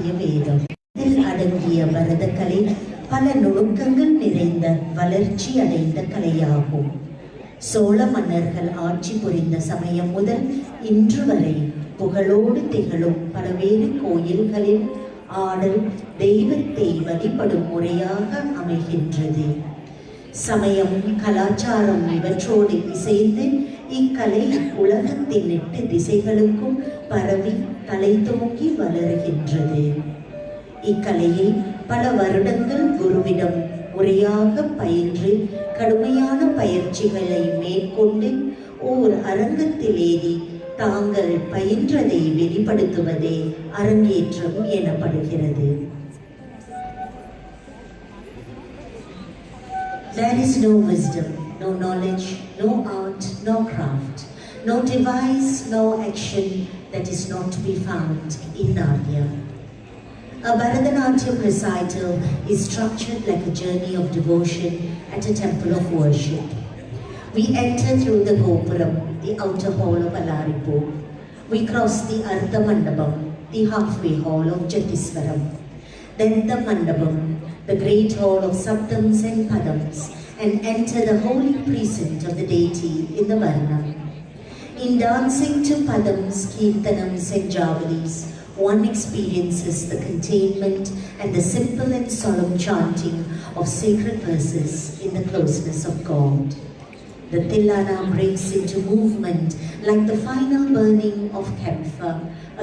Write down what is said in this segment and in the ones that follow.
ஆரிய வேதம். இதில் அடங்கிய பரதக்கலை பல நுணுக்கங்கள் நிறைந்த வளர்ச்சி அடைந்த கலையாகும். சோழ மன்னர்கள் ஆட்சி புரிந்த சமயம் முதல் இன்று வரை புகழோடு திகழும் பல்வேறு கோயில்களில் ஆடல் தெய்வத்தை வழிபடும் முறையாக அமைகின்றது. சமயம், கலாச்சாரம் இவற்றோடு இசைந்து இக்கலை உலகத்தின் 8 திசைகளுக்கும் பரவி தலை தோங்கி வளர்கின்றது. இக்கலையை பல வருடங்கள் குருவிடம் முறையாக பயின்று கடுமையான பயிற்சிகளை மேற்கொண்டு ஓர் அரங்கத்தில் ஏறி தாங்கள் பயின்றதை வெளிப்படுத்துவதே அரங்கேற்றம் எனப்படுகிறது. There is no wisdom, no knowledge, no art, no craft, no device, no action that is not to be found in Narnia. A Bharatanatyam recital is structured like a journey of devotion at a temple of worship. We enter through the Gopuram, the outer hall of Alaripur. We cross the Ardha Mandapam, the halfway hall of Jatiswaram. Then the Mandapam, the great hall of Saptams and Padams, and enter the holy precinct of the deity in the Varnam. In dancing to Padams, Kirtanams and Javalis, one experiences the containment and the simple and solemn chanting of sacred verses in the closeness of God. The Tillana breaks into movement like the final burning of camphor,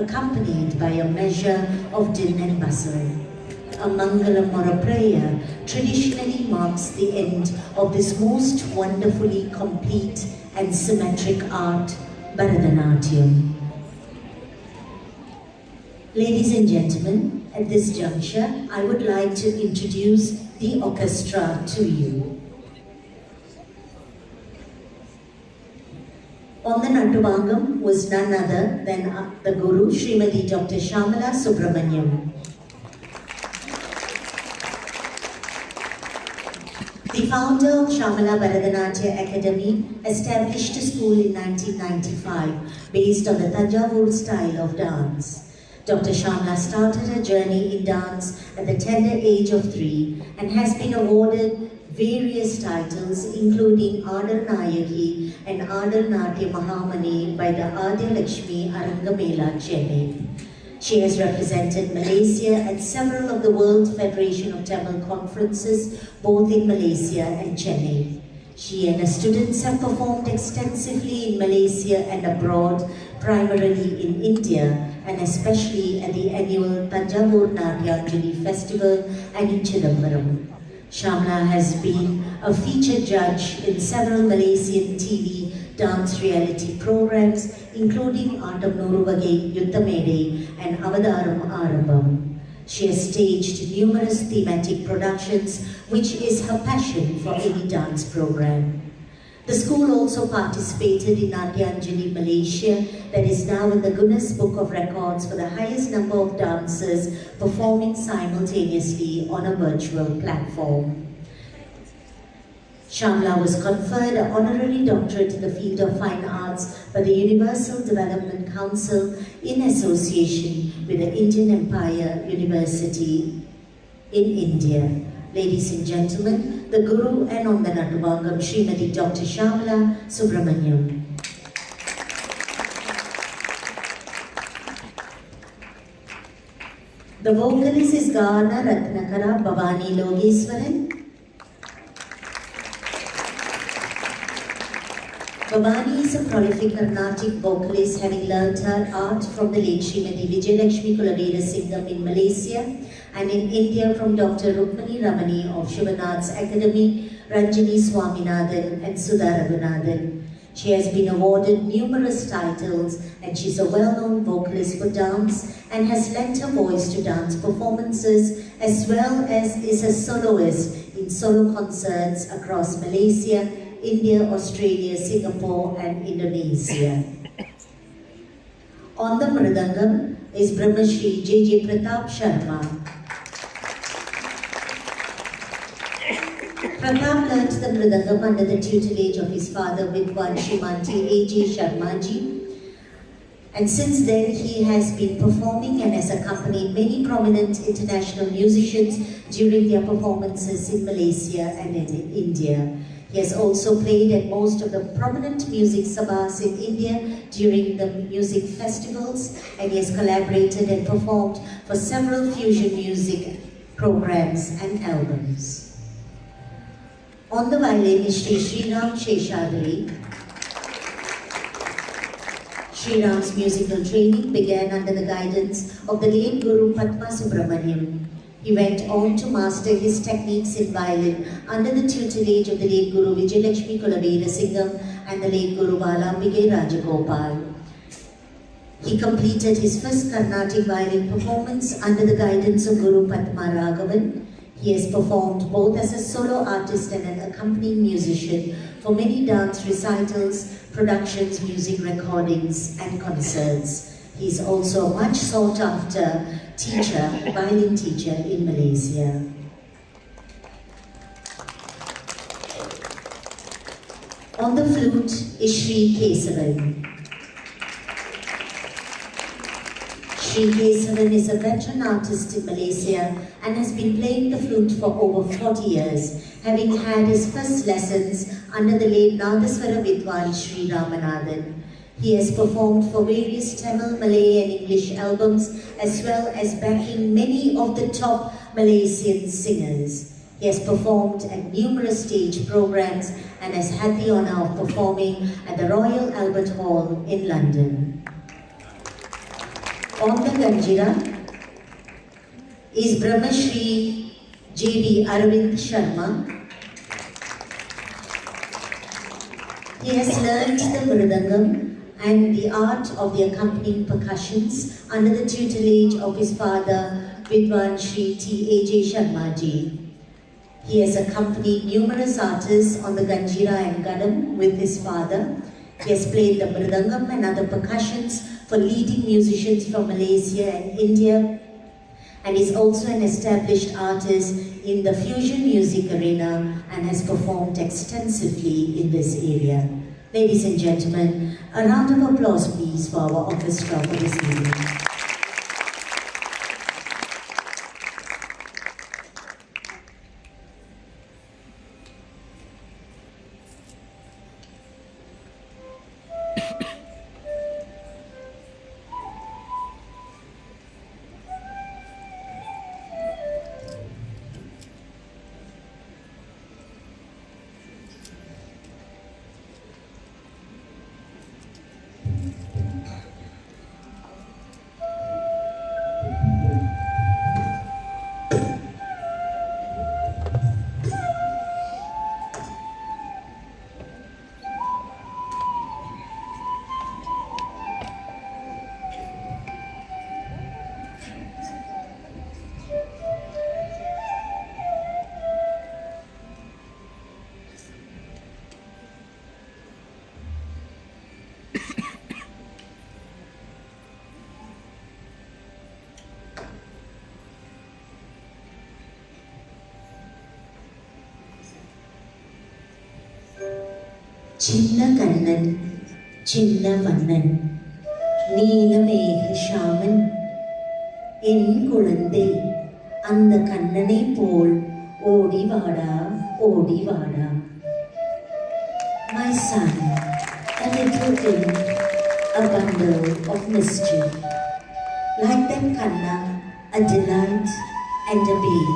accompanied by a measure of din and bustle. A mangalam or a prayer traditionally marks the end of this most wonderfully complete and symmetric art, Bharatanatyam. Ladies and gentlemen, at this juncture, I would like to introduce the orchestra to you. On the Nattuvangam was none other than the Guru, Srimati Dr. Shyamala Subramaniam. The founder of Shyamala Bharatanatyam Academy established a school in 1995 based on the Thanjavur style of dance. Dr. Shyamala started her journey in dance at the tender age of 3 and has been awarded various titles including Adar Nayaki and Adar Natya Mahamani by the Adya Lakshmi Arangamela, Chennai. She has represented Malaysia at several of the World Federation of Tamil conferences, both in Malaysia and Chennai. She and her students have performed extensively in Malaysia and abroad, primarily in India, and especially at the annual Thanjavur Natyanjali Festival and in Chidambaram. Shyamala has been a featured judge in several Malaysian TV dance reality programs, including Aatam Nooru Vagai Yuthamede and Avadaram Arambam. She has staged numerous thematic productions, which is her passion for any dance program. The school also participated in Natyanjali Malaysia, that is now in the Guinness Book of Records for the highest number of dancers performing simultaneously on a virtual platform. Shyamala was conferred an honorary doctorate in the field of fine arts by the Universal Development Council in association with the Indian Empire University in India. Ladies and gentlemen, the Guru and on the Nattuvangam, Srimati Dr. Shyamala Subramaniam. The vocalist is Gana Ratnakara Bhavani Logeswaran. Bhavani is a prolific Carnatic vocalist, having learnt her art from the late Srimati Vijayalakshmi Kulavira Singham in Malaysia and in India from Dr. Rukmani Ramani of Shivanath's Academy, Ranjini Swaminathan and Sudha Raghunathan. She has been awarded numerous titles and she is a well-known vocalist for dance and has lent her voice to dance performances as well as is a soloist in solo concerts across Malaysia, India, Australia, Singapore and Indonesia. On the Mridangam is Brahmashri J.J. Pratap Sharma. Pratap learnt the Mridangam under the tutelage of his father Vidwan Shrimanti A.J. Sharmaji And since then, he has been performing and has accompanied many prominent international musicians during their performances in Malaysia and in India. He has also played at most of the prominent music sabhas in India during the music festivals, and he has collaborated and performed for several fusion music programs and albums. On the violin is Sri Sriram Sheshadri. Sriram's musical training began under the guidance of the late Guru Padma Subramaniam. He went on to master his techniques in violin under the tutelage of the late Guru Vijayalakshmi Kulavira Singham and the late Guru Balambige Rajagopal. He completed his first Carnatic violin performance under the guidance of Guru Padma Raghavan. He has performed both as a solo artist and an accompanying musician for many dance recitals, productions, music recordings, and concerts. He is also a much sought after teacher, violin teacher in Malaysia. On the flute is Sri Kesavan. Sri Kesavan is a veteran artist in Malaysia and has been playing the flute for over 40 years, having had his first lessons under the late Nadaswara Vidwan Sri Ramanathan. He has performed for various Tamil, Malay and English albums, as well as backing many of the top Malaysian singers. He has performed at numerous stage programs and has had the honour of performing at the Royal Albert Hall in London. On the Ganjira is Brahmashri J.B. Arvind Sharma. He has learned the Mridangam and the art of the accompanying percussions under the tutelage of his father, Vidwan Shri T.A.J. Sharma ji. He has accompanied numerous artists on the Ganjira and Gadam with his father. He has played the Mridangam and other percussions for leading musicians from Malaysia and India, and is also an established artist in the fusion music arena and has performed extensively in this area. Ladies and gentlemen, a round of applause please for our orchestra for this evening. சின்ன கண்ணன் சின்ன வண்ணன் Neelamega shaman என் குழந்தை அந்த கண்ணனை போல் ஓடிவாடா ஓடிவாடா. My son, a little imp, a bundle of mischief, like that Kanna, a delight and a beam.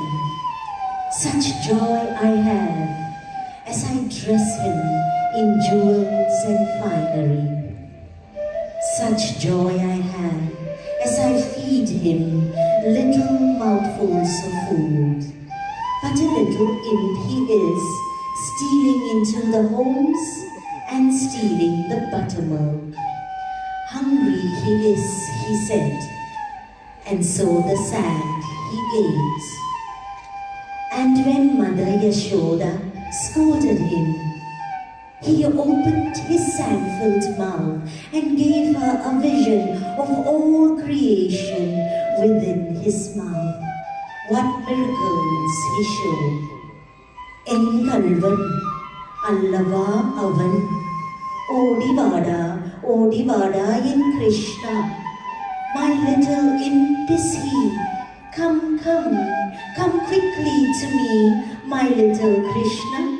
Such joy I have as I dress him in jewels and finery. Such joy I have as I feed him little mouthfuls of food. But a little imp he is, stealing into the homes and stealing the buttermilk. Hungry he is, he said, and so the sand he ate. And when Mother Yashoda scolded him, he opened his sand-filled mouth and gave her a vision of all creation within his mouth. What miracles he showed! En kalvan, allava avan, odivada, Odivada in Krishna, my little imp is he. Come, come, come quickly to me, my little Krishna.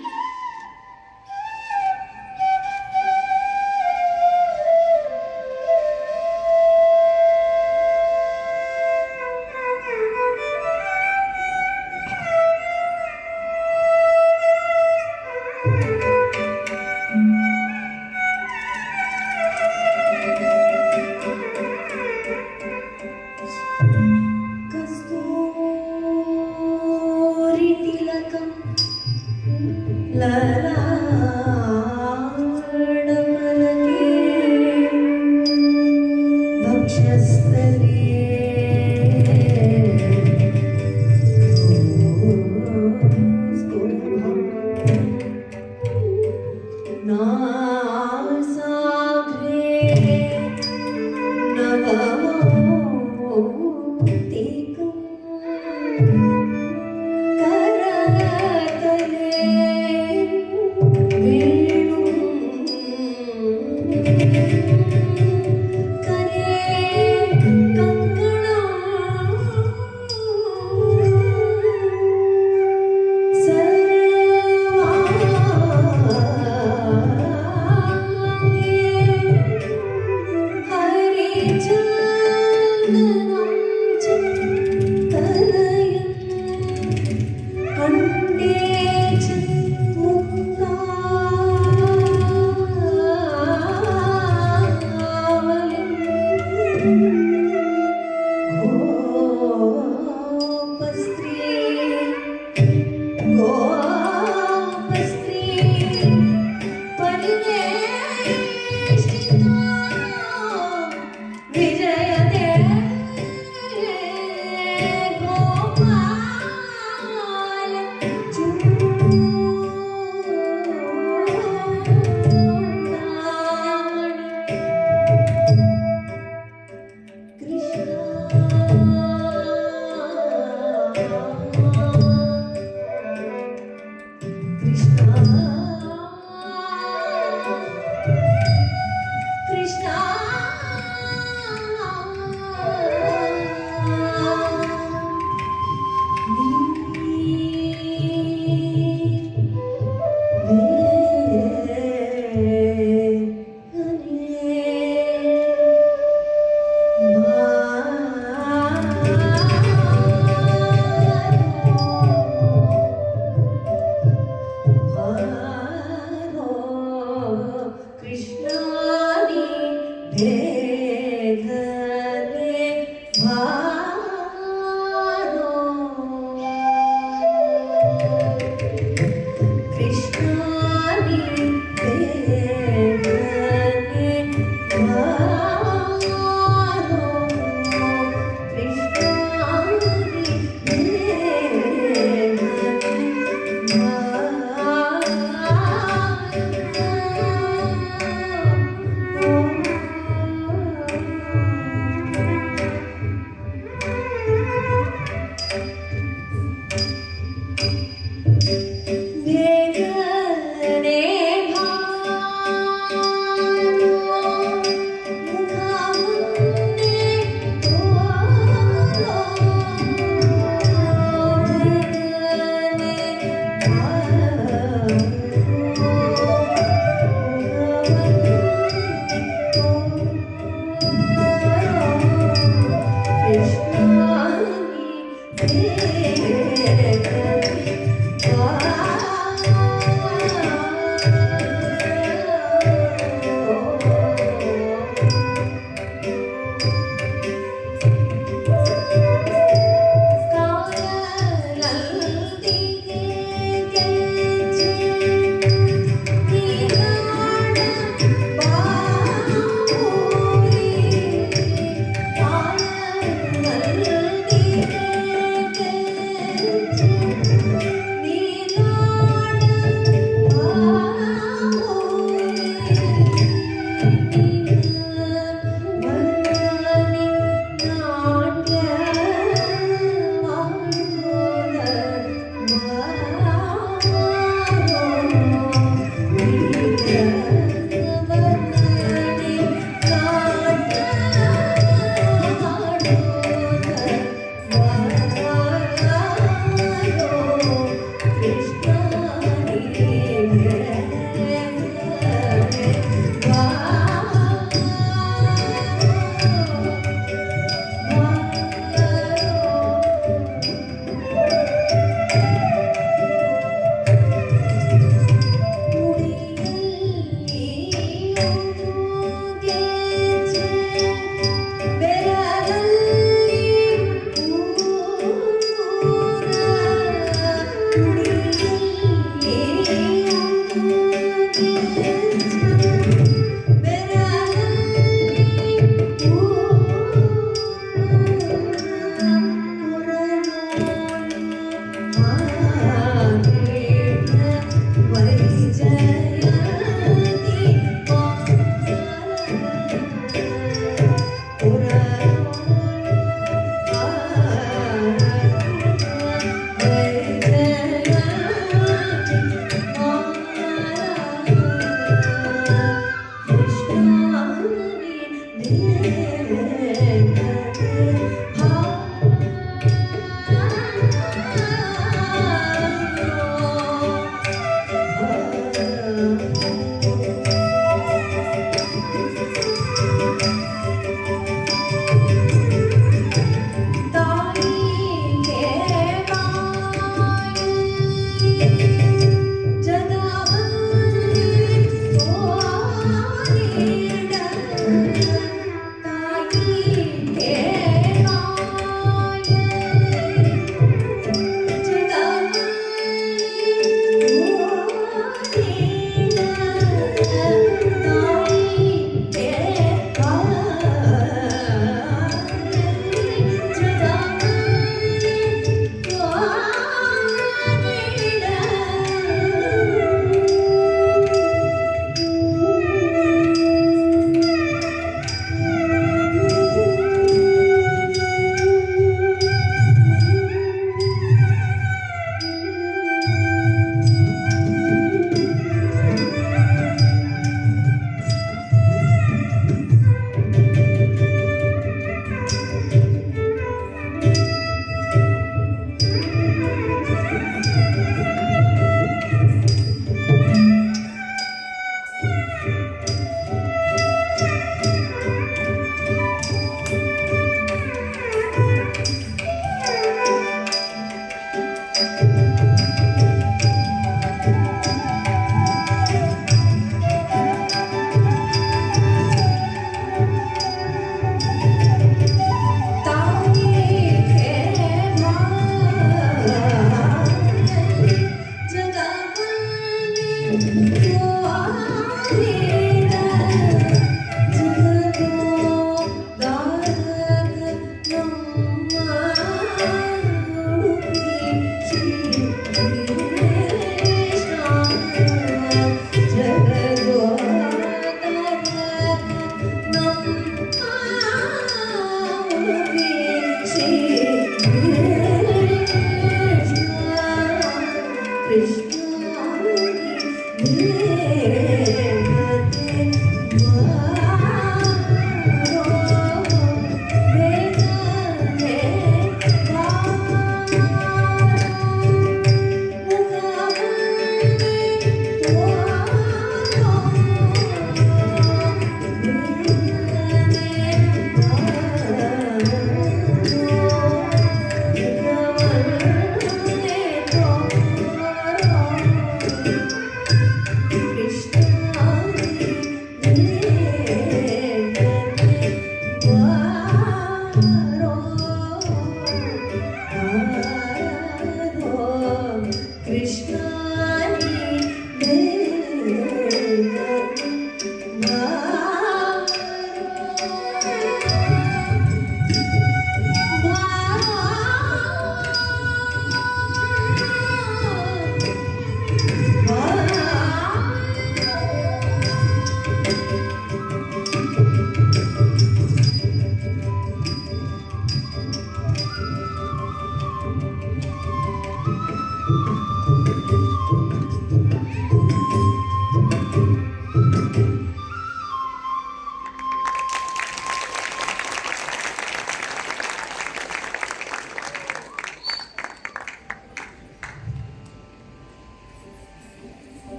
Kasturi tilakam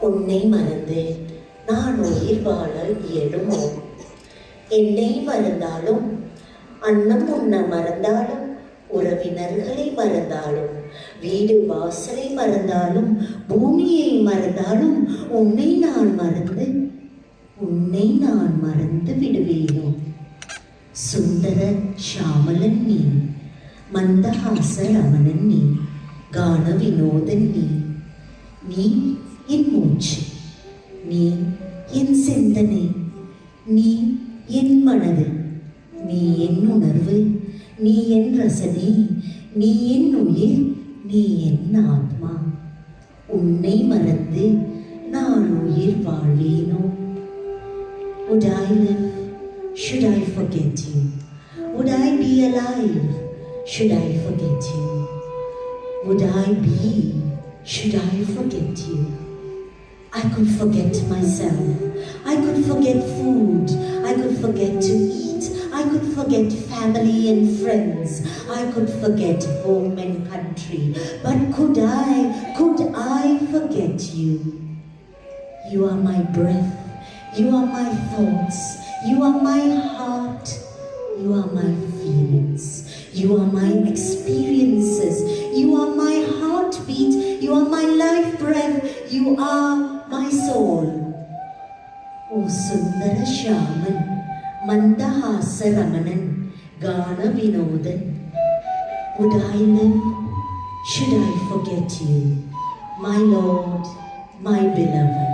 உன்னை மறந்து நான் உயிர் வாழ இயலுமோ? என்னை மறந்தாலும், அன்னம் உண்ண மறந்தாலும், உறவினர்களை மறந்தாலும், வீடு வாசலை மறந்தாலும், பூமியை மறந்தாலும், உன்னை நான் மறந்து விடுவேனோ? சுந்தர ஷாமலன் நீ, மந்தஹாச ரமணன் நீ, கான வினோதன் நீ. நீ என் மூச்சு, நீ என் சிந்தனை, நீ என் மனது, நீ என் உணர்வு, நீ என் ரசனை, நீ என் உயிர், நீ என் ஆத்மா. உன்னை மறந்து நான் உயிர் வாழ்வேனோ? Would I live? Should I forget you? Would I be alive? Should I forget you? Would I be? Should I forget you? I could forget myself. I could forget food. I could forget to eat. I could forget family and friends. I could forget home and country. But could I forget you? You are my breath. You are my thoughts. You are my heart. You are my feelings. You are my experiences. You are my heartbeat. You are my life breath. You are my soul. O Sundara Shaman, Mandahasa Ramanan, Gana Vinodan. Would I live? Should I forget you? My Lord, my beloved.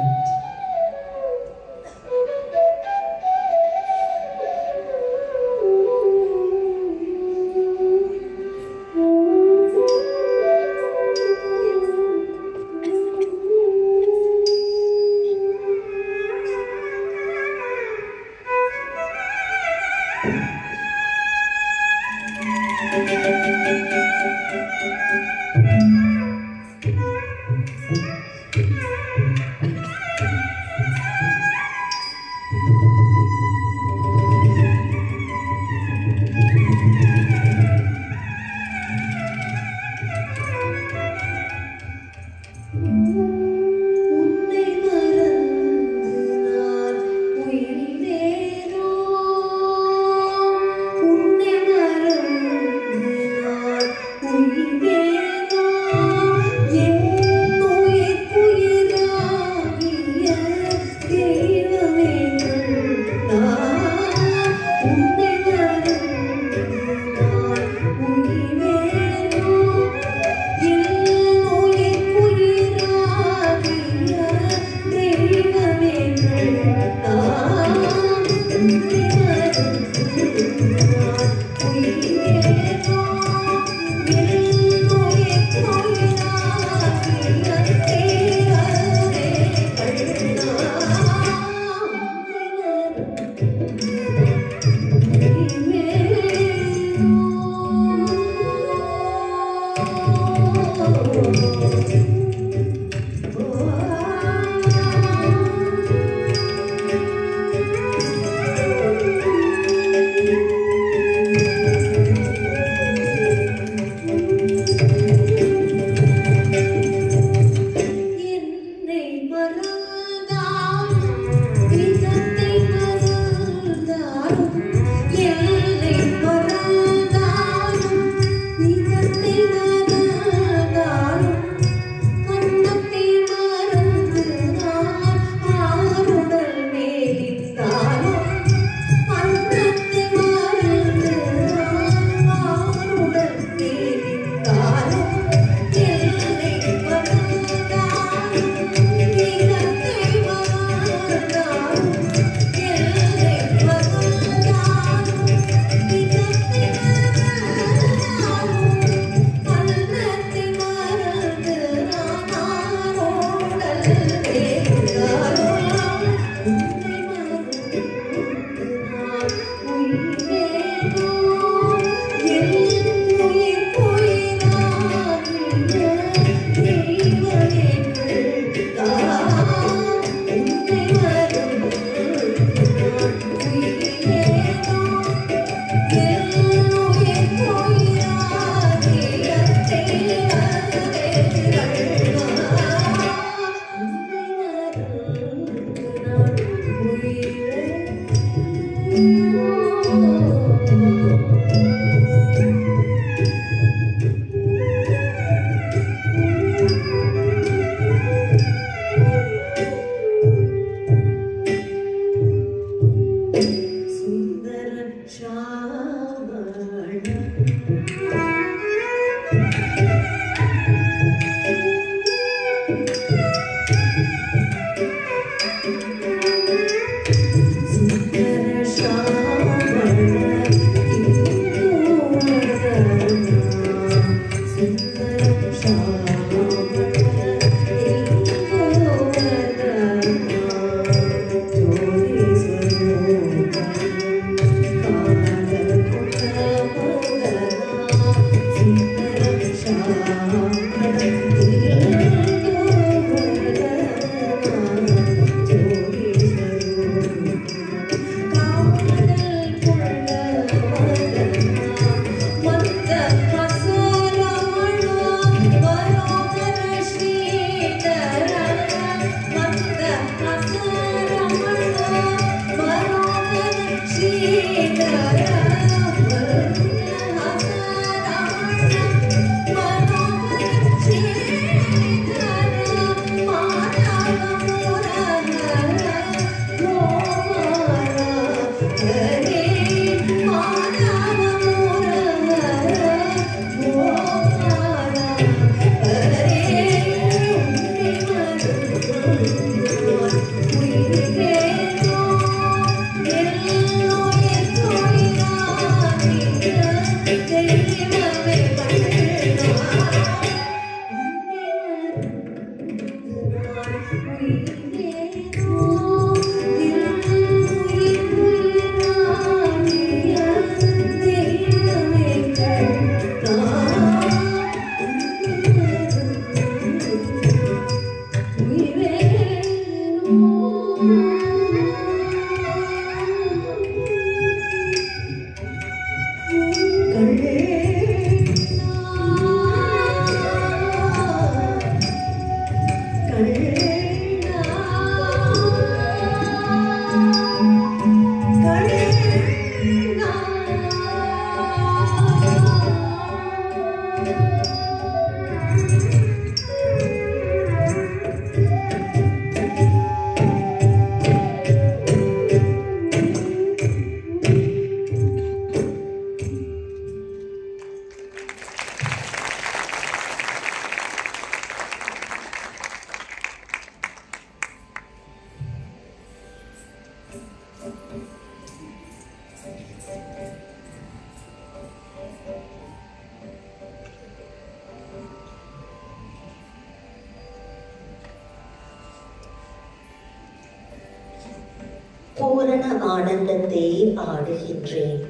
பூரண ஆனந்தத்தை ஆடுகின்றேன்.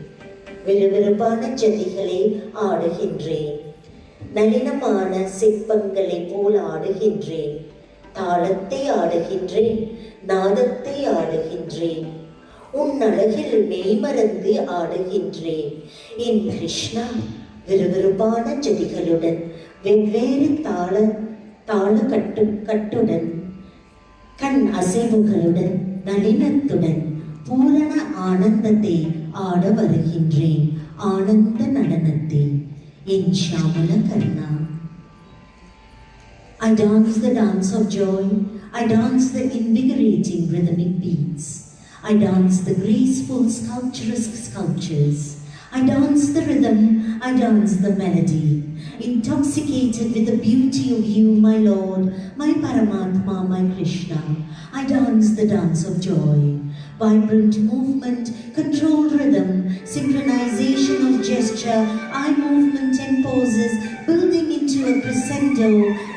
விறுவிறுப்பான ஜதிகளை ஆடுகின்றேன். நளினமான சிற்பங்களை போல் ஆடுகின்றேன். தாளத்தை ஆடுகின்றேன். நாதத்தை ஆடுகின்றேன். உன் அழகில் மெய்மறந்து ஆடுகின்றேன். என் கிருஷ்ணா, விறுவிறுப்பான ஜதிகளுடன் வெவ்வேறு தாள கட்டுடன் கண் அசைவுகளுடன் நளினத்துடன் பூரண ஆனந்தத்தை ஆட வருகின்றேன். ஆனந்த நடனத்தை என் ஷியாமல கர்ணா. I dance the dance of joy. I dance the invigorating rhythmic beats. I dance the graceful sculpturous sculptures. I dance the rhythm. I dance the melody. Intoxicated with the beauty of you, my Lord, my Paramatma, my Krishna, I dance the dance of joy. Vibrant movement, controlled rhythm, synchronization of gesture, eye movement and poses, building into a crescendo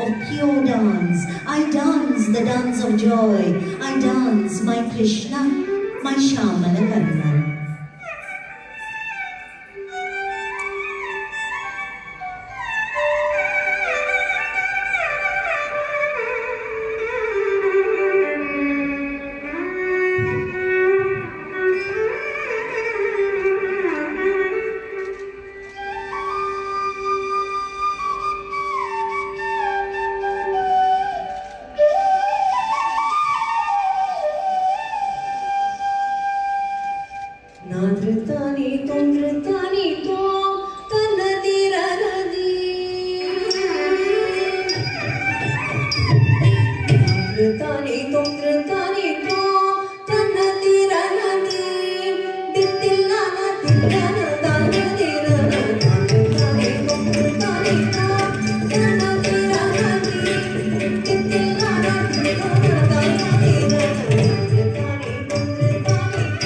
of pure dance. I dance the dance of joy. I dance my Krishna, my Shyamala Karna. नादृतानि त्वं धृतानि त्वं तन्नतिरनदि नादृतानि त्वं धृतानि त्वं तन्नतिरनदि दित्तिल्लान तिल्लान दानदिरन नादृतानि त्वं धृतानि त्वं तन्नतिरनदि दित्तिल्लान तिल्लान दानदिरन नादृतानि त्वं धृतानि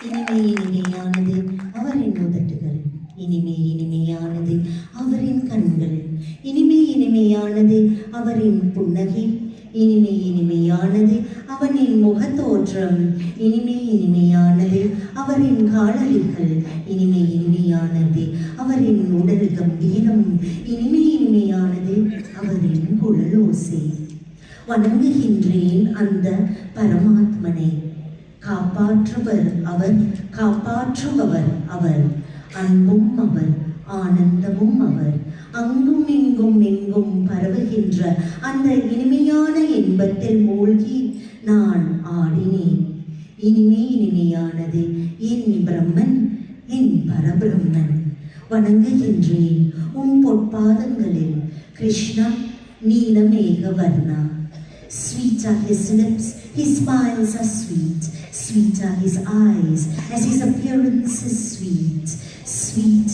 இனிமை இனிமையானது அவரின் உதட்டுகள், இனிமை இனிமையானது அவரின் கண்கள், இனிமை இனிமையானது அவரின் புன்னகை, இனிமை இனிமையானது அவனின் முகத்தோற்றம், இனிமை இனிமையானது அவரின் காலடிகள், இனிமை இனிமையானது அவரின் உடல் கம்பீரம், இனிமை இனிமையானது அவரின் குழலோசை. வணங்குகின்றேன் அந்த பரமாத்மனை. காப்பாற்றுவர் அவர், காப்பாற்றுபவர் அவர், அன்பும் அவர், ஆனந்தமும் அவர், அங்கும் இங்கும் எங்கும் பரவுகின்ற அந்த இனிமையான இன்பத்தில் மூழ்கி நான் ஆடினேன். இனிமே இனிமையானது என் பிரம்மன், என் பரபிரம்மன். வணங்குகின்றேன் உன் பொற்பாதங்களில் Krishna Neelamega Varna. Sweet are his lips, his smiles are sweet. Sweet are his eyes, as his appearance is sweet. Sweet,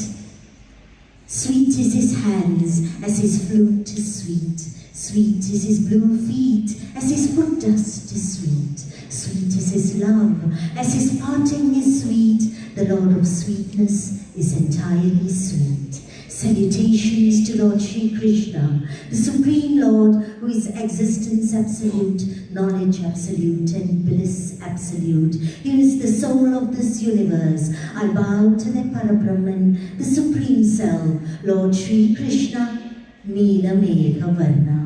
sweet is his hands, as his flute is sweet. Sweet is his blue feet, as his foot dust is sweet. Sweet is his love, as his parting is sweet. The Lord of sweetness is entirely sweet. Salutations to Lord Shri Krishna, the Supreme Lord, who is existence absolute, knowledge absolute, and bliss absolute. He is the soul of this universe. I bow to the Parabrahman, the Supreme Self, Lord Shri Krishna, Neela Megha Varna.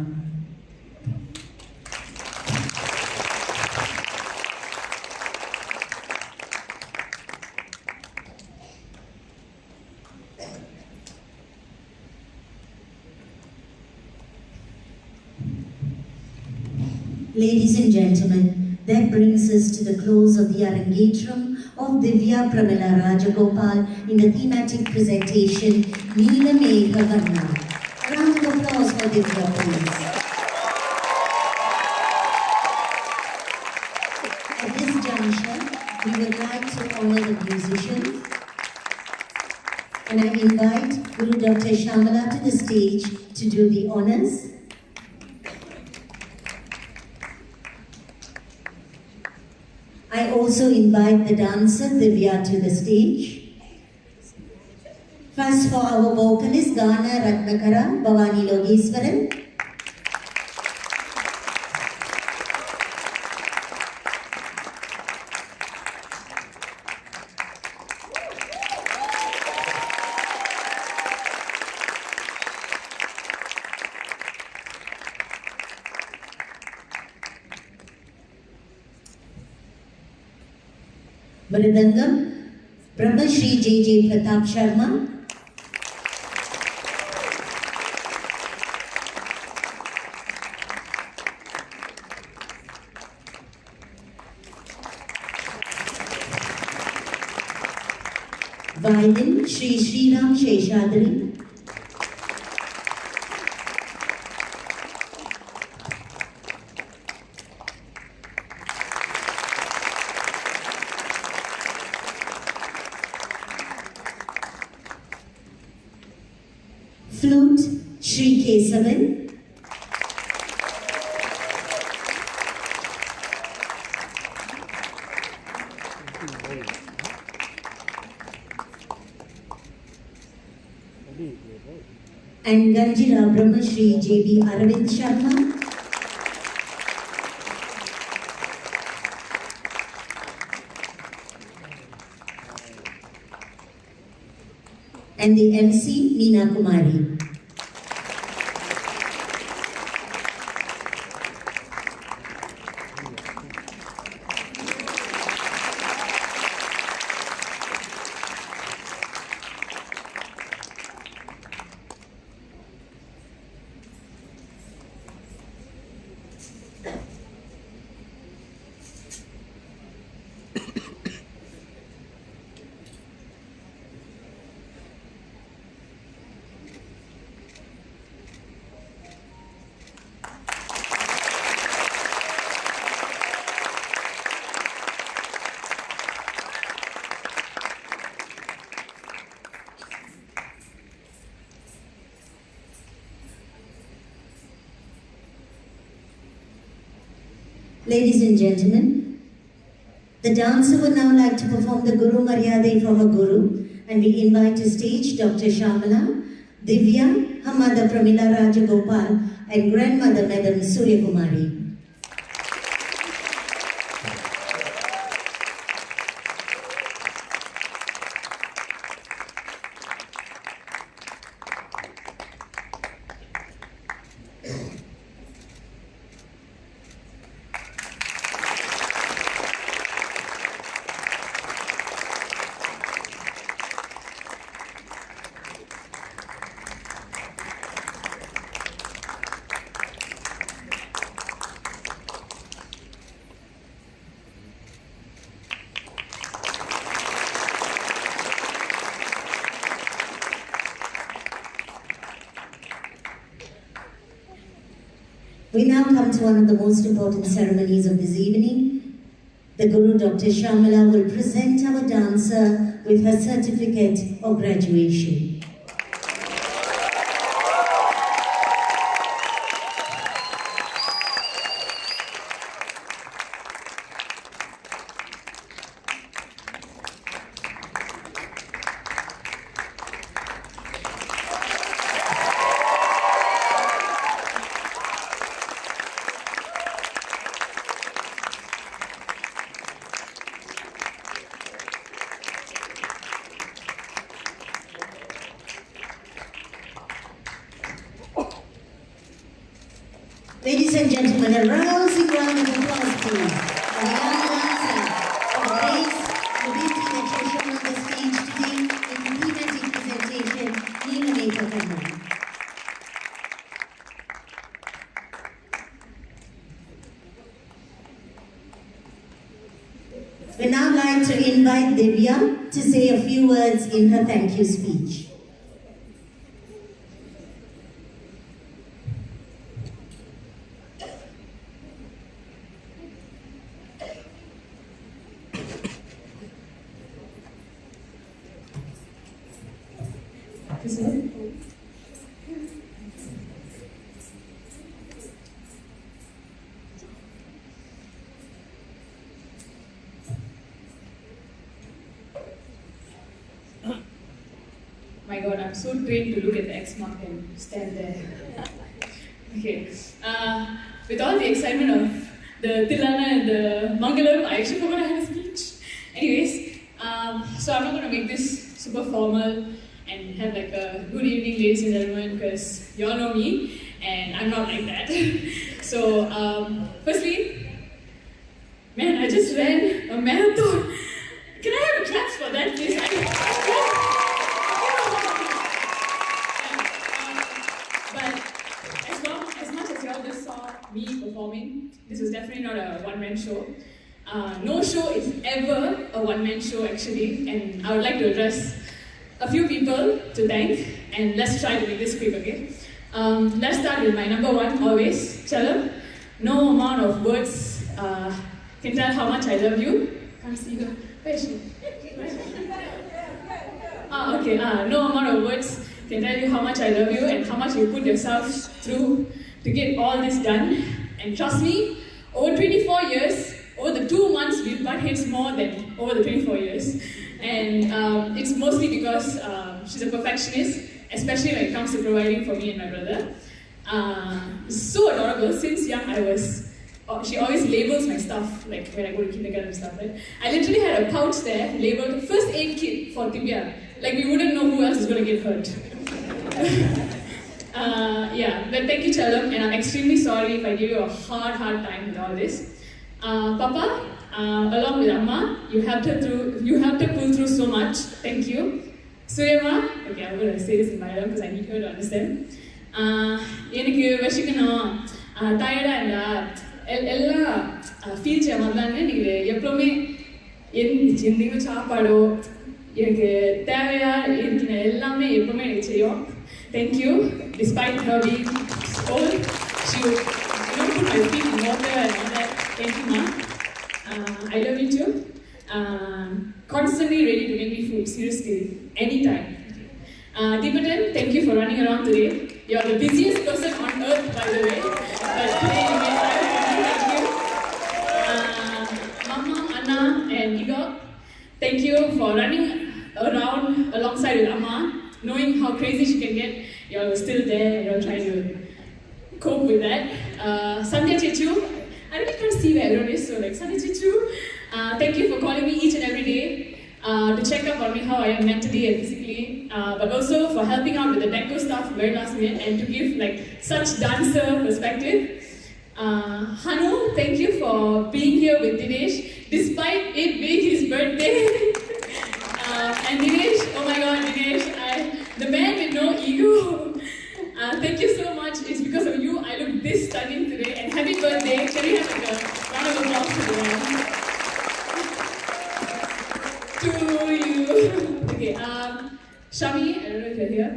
Ladies and gentlemen, that brings us to the close of the Arangetram of Divya Pramila Rajagopal in the thematic presentation Neela Megha Varna. A round of applause for Divya, please. At this juncture, we would like to honor the musicians, and I invite Guru Dr. Shamala to the stage to do the honors. I also invite the dancer Divya to the stage. First for our vocalist Gana Ratnakara Bhavani Logeswaran. Mridangam, Brahma Shri J.J. Pratap Sharma. Violin, Shri Sriram Sheshadri. Flute, Shri Kesavan. And Ganjira Brahma Shri J.B. Arvind Sharma. And the MC, Meena Kumari. Ladies and gentlemen, the dancer would now like to perform the Guru Maryade for her Guru, and we invite to stage Dr. Shamala, Divya, her mother Pramila Rajagopal, and grandmother Madam Surya Kumari. We now come to one of the most important ceremonies of this evening, the The Guru Dr. Shamala will present our dancer with her certificate of graduation. Ladies and gentlemen, a rousing round of applause, please. For the young dancer of grace, the beauty that you're shown on the stage today in the thematic presentation, Neelamekha Kannan. We'd now like to invite Divya to say a few words in her thank you speech. My God, I'm so trained to look at the X mark and stand there. Okay. With all the excitement of the Tilana and the Mangalam, I actually forgot I had a speech. Anyways, so I'm not going to make this super formal and have like a good evening, ladies and gentlemen, because you all know me and I'm not like that. So, firstly, man, I just ran a marathon. Can I have a clap for that, please? But as much as you all just saw me performing, this was definitely not a one-man show. No show is ever a one-man show, actually, and I would like to address a few people to thank, and let's try to make this quick, okay? Let's start with my number one, always, Chalam. No amount of words can tell how much I love you. Can't see her. Where is she? Okay. No amount of words can tell you how much I love you and how much you put yourself through to get all this done. And trust me, over 24 years, over the 2 months, we've butt heads more than over the 24 years. And it's mostly because she's a perfectionist, especially when it comes to providing for me and my brother. So adorable. Since young, she always labels my stuff, like when I go to kindergarten and stuff, right? I literally had a pouch there labeled first aid kit for Divya. Like we wouldn't know who else is going to get hurt. Yeah, but thank you, Chalam, and I'm extremely sorry if I gave you a hard time with all this. Papa, along with Amma, you helped her pull through so much. Thank you. Suryama, okay, I'm going to say this in Malayalam because I need her to understand. எனக்கு வசிக்கணும் டயர்டாக இருந்தா எல்லாம் feel செய்ய மாதிரிலான்னு நீங்கள் எப்பவுமே எந்தெங்கும் சாப்பாடோ எனக்கு தேவையாக இருக்கிற எல்லாமே எப்பவுமே எனக்கு செய்யும். Thank you. Despite her being old, she would put my feet in water and all that. Thank you, Ma. I love you too. Constantly ready to make me food, seriously, anytime. Deepadan, thank you for running around today. You're the busiest person on earth, by the way. But today you made time for me. Thank you. Mama, Anna, and Igor, thank you for running around alongside with Amma, knowing how crazy she can get. You're still there. You're trying to cope with that. Sandhya Chechu, I really can't see where everyone is, so like Sandhya Chechu, thank you for calling me each and every day. To check up on me how I am mentally and physically, but also for helping out with the deco stuff very last minute and to give like such dancer perspective. Hanu, thank you for being here with Dinesh despite it being his birthday. And Dinesh, oh my God, Dinesh, the man with no ego. Thank you so much. It's because of you I look this stunning today. And happy birthday! Can we have like a round of applause for the man? To you. Okay, Shami, I don't know if you're here.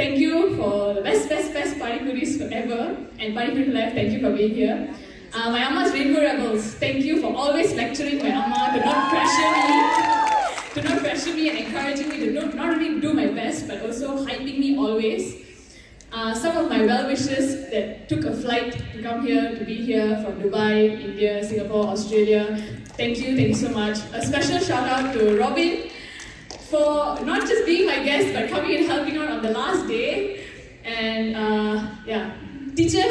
Thank you for the best Party Puris forever. And Party Puri Life, thank you for being here. My Amma's Rainbow Rebels, thank you for always lecturing my Amma to not pressure me and encouraging me to not only do my best but also hyping me always. Some of my well-wishers that took a flight to come here, to be here from Dubai, India, Singapore, Australia, thank you so much. A special shout out to Robin for not just being my guest but coming and helping out on the last day. And teacher,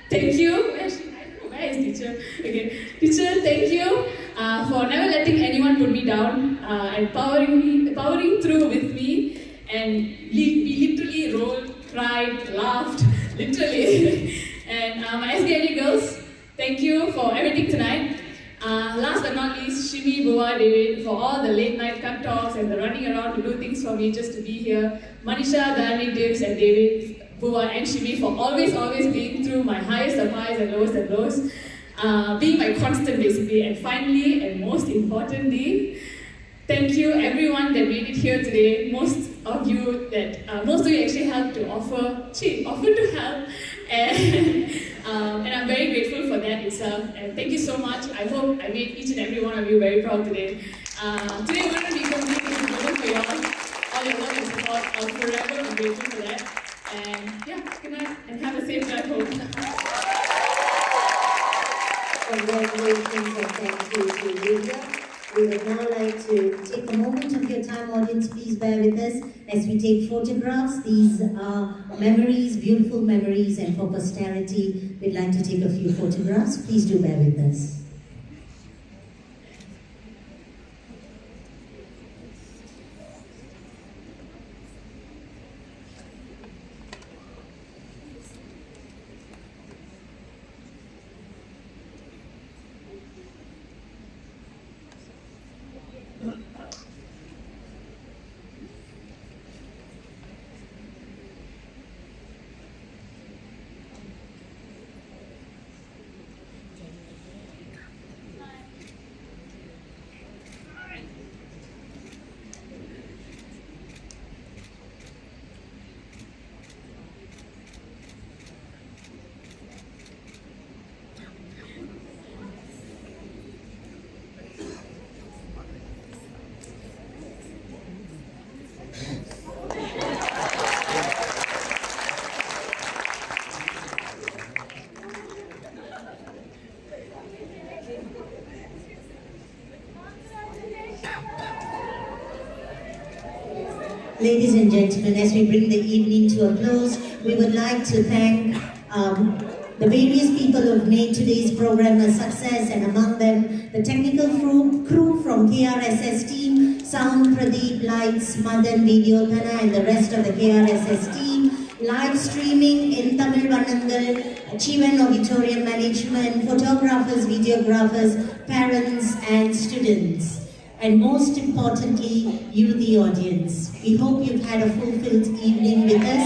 thank you. Where is teacher? Okay, teacher, thank you for never letting anyone put me down and powering through with me. And we literally rolled, cried, laughed, literally. And my SBID girls, thank you for everything tonight. Last but not least, Shimi, Bua, David, for all the late night cut talks and the running around to do things for me just to be here. Manisha, Dani, Divs, and David, Bua, and Shimi for always being through my highest of highs and lowest of lows. Being my constant basically. And finally, and most importantly, thank you everyone that made it here today. Most of you actually helped to offer to help, and I'm very grateful for that itself. And thank you so much. I hope I made each and every one of you very proud today. Today wouldn't be complete if it wasn't for all your love and support. I'll forever be grateful for that. And yeah, good night and have a safe drive home. Congratulations and thank you to Lydia. We would now like to take a moment of your time, audience. Please bear with us as we take photographs. These are memories, beautiful memories, and for posterity, we'd like to take a few photographs. Please do bear with us. Ladies and gentlemen, as we bring the evening to a close, we would like to thank the various people who have made today's program a success, and among them, the technical crew from KRSS team, Sound, Pradeep, Lights, Madan, Video, Thana, and the rest of the KRSS team, live streaming in Tamil Vanangal, Chivan Auditorium Management, photographers, videographers, parents, and students. And most importantly, you, the audience. We hope you've had a fulfilled evening with us.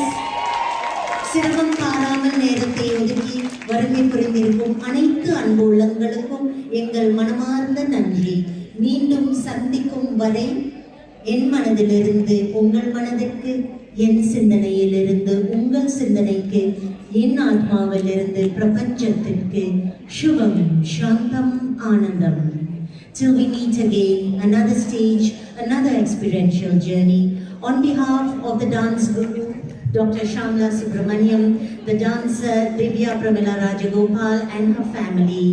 சிரமம் பாராமல் நேரத்தை ஒதுக்கி வருகை புரிந்திருக்கும் அனைத்து அன்பு உள்ளங்களுக்கும் எங்கள் மனமார்ந்த நன்றி. மீண்டும் சந்திக்கும் வரை என் மனதிலிருந்து உங்கள் மனதிற்கு, என் சிந்தனையிலிருந்து உங்கள் சிந்தனைக்கு, என் ஆத்மாவிலிருந்து பிரபஞ்சத்திற்கு சுபம், சாந்தம், ஆனந்தம். Till we meet again, another stage, another experiential journey. On behalf of the dance guru, Dr. Shamla Subramaniam, the dancer Divya Pramila Rajagopal and her family,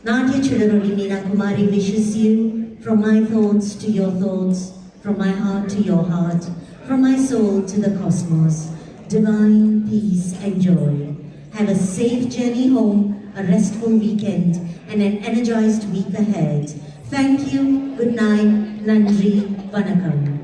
Nadia Chulanoli Meena Kumari wishes you, from my thoughts to your thoughts, from my heart to your heart, from my soul to the cosmos, divine peace and joy. Have a safe journey home, a restful weekend, and an energized week ahead. Thank you, good night, Nandri, Vanakkam.